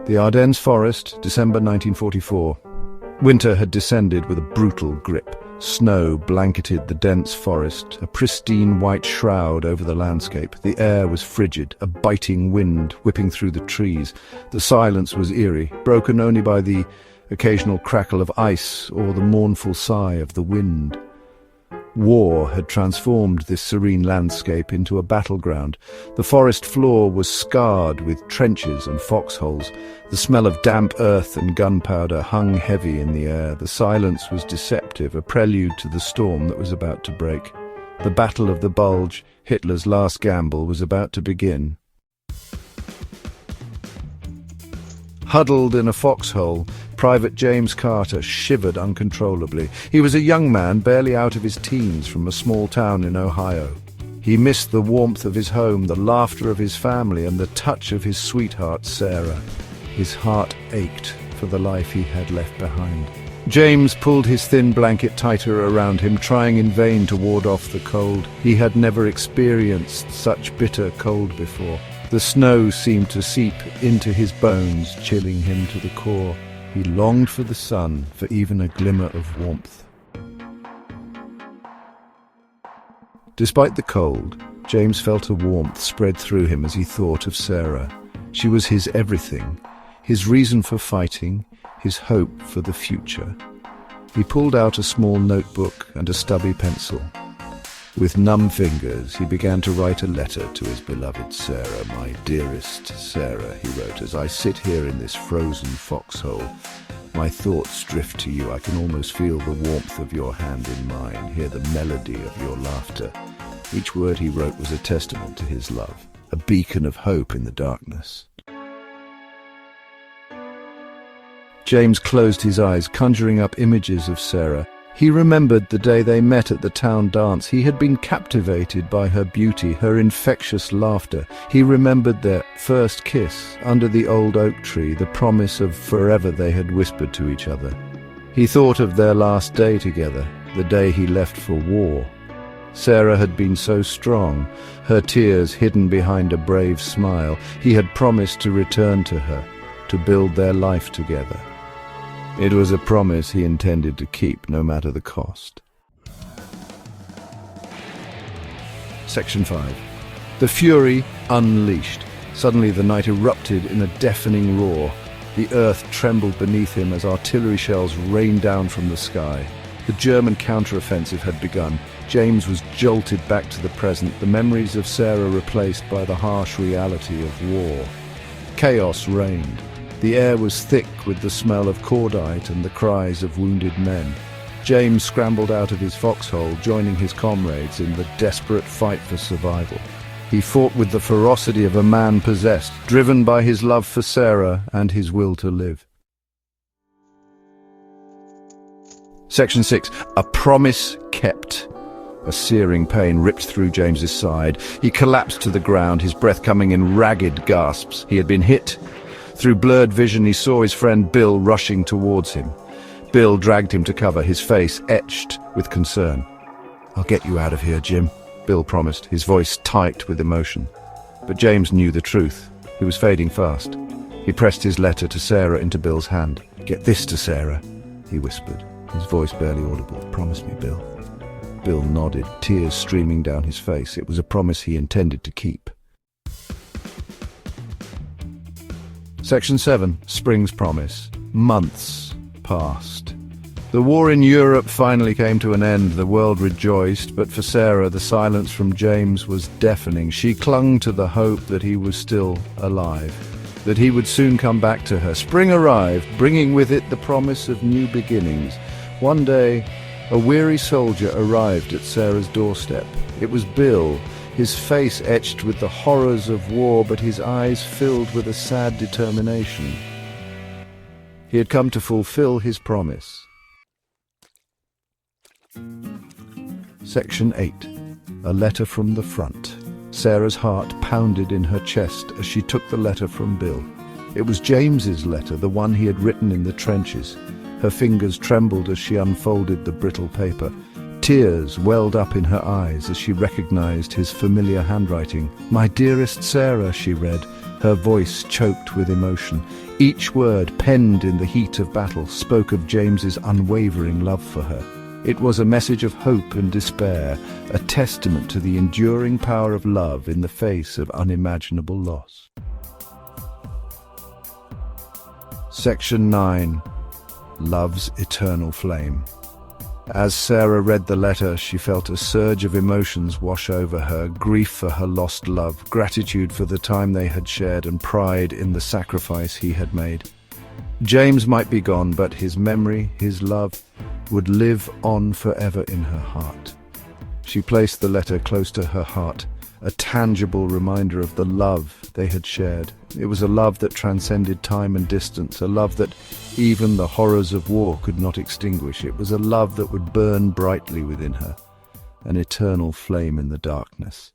The Ardennes Forest, December 1944. Winter had descended with a brutal grip. Snow blanketed the dense forest, a pristine white shroud over the landscape. The air was frigid, a biting wind whipping through the trees. The silence was eerie, broken only by the occasional crackle of ice or the mournful sigh of the wind. War had transformed this serene landscape into a battleground. The forest floor was scarred with trenches and foxholes. The smell of damp earth and gunpowder hung heavy in the air. The silence was deceptive, a prelude to the storm that was about to break. The Battle of the Bulge, Hitler's last gamble, was about to begin. Huddled in a foxhole, Private James Carter shivered uncontrollably. He was a young man, barely out of his teens, from a small town in Ohio. He missed the warmth of his home, the laughter of his family, and the touch of his sweetheart, Sarah. His heart ached for the life he had left behind. James pulled his thin blanket tighter around him, trying in vain to ward off the cold. He had never experienced such bitter cold before. The snow seemed to seep into his bones, chilling him to the core. He longed for the sun, for even a glimmer of warmth. Despite the cold, James felt a warmth spread through him as he thought of Sarah. She was his everything, his reason for fighting, his hope for the future. He pulled out a small notebook and a stubby pencil. With numb fingers, he began to write a letter to his beloved Sarah. "My dearest Sarah," he wrote, "as I sit here in this frozen foxhole, my thoughts drift to you. I can almost feel the warmth of your hand in mine, hear the melody of your laughter." Each word he wrote was a testament to his love, a beacon of hope in the darkness. James closed his eyes, conjuring up images of Sarah. He remembered the day they met at the town dance. He had been captivated by her beauty, her infectious laughter. He remembered their first kiss under the old oak tree, the promise of forever they had whispered to each other. He thought of their last day together, the day he left for war. Sarah had been so strong, her tears hidden behind a brave smile. He had promised to return to her, to build their life together. It was a promise he intended to keep, no matter the cost. Section 5. The fury unleashed. Suddenly the night erupted in a deafening roar. The earth trembled beneath him as artillery shells rained down from the sky. The German counteroffensive had begun. James was jolted back to the present, the memories of Sarah replaced by the harsh reality of war. Chaos reigned. The air was thick with the smell of cordite and the cries of wounded men. James scrambled out of his foxhole, joining his comrades in the desperate fight for survival. He fought with the ferocity of a man possessed, driven by his love for Sarah and his will to live. Section 6. A promise kept. A searing pain ripped through James's side. He collapsed to the ground, his breath coming in ragged gasps. He had been hit. Through blurred vision, he saw his friend Bill rushing towards him. Bill dragged him to cover, his face etched with concern. "I'll get you out of here, Jim," Bill promised, his voice tight with emotion. But James knew the truth. He was fading fast. He pressed his letter to Sarah into Bill's hand. "Get this to Sarah," he whispered, his voice barely audible. "Promise me, Bill." Bill nodded, tears streaming down his face. It was a promise he intended to keep. Section 7. Spring's promise. Months passed. The war in Europe finally came to an end. The world rejoiced, but for Sarah, the silence from James was deafening. She clung to the hope that he was still alive, that he would soon come back to her. Spring arrived, bringing with it the promise of new beginnings. One day, a weary soldier arrived at Sarah's doorstep. It was Bill, his face etched with the horrors of war, but his eyes filled with a sad determination. He had come to fulfill his promise. Section 8. A letter from the front. Sarah's heart pounded in her chest as she took the letter from Bill. It was James's letter, the one he had written in the trenches. Her fingers trembled as she unfolded the brittle paper. Tears welled up in her eyes as she recognized his familiar handwriting. "My dearest Sarah," she read, her voice choked with emotion. Each word, penned in the heat of battle, spoke of James's unwavering love for her. It was a message of hope and despair, a testament to the enduring power of love in the face of unimaginable loss. Section 9. Love's Eternal Flame. As Sarah read the letter, she felt a surge of emotions wash over her: grief for her lost love, gratitude for the time they had shared, and pride in the sacrifice he had made. James might be gone, but his memory, his love, would live on forever in her heart. She placed the letter close to her heart, a tangible reminder of the love they had shared. It was a love that transcended time and distance, a love that even the horrors of war could not extinguish. It was a love that would burn brightly within her, an eternal flame in the darkness.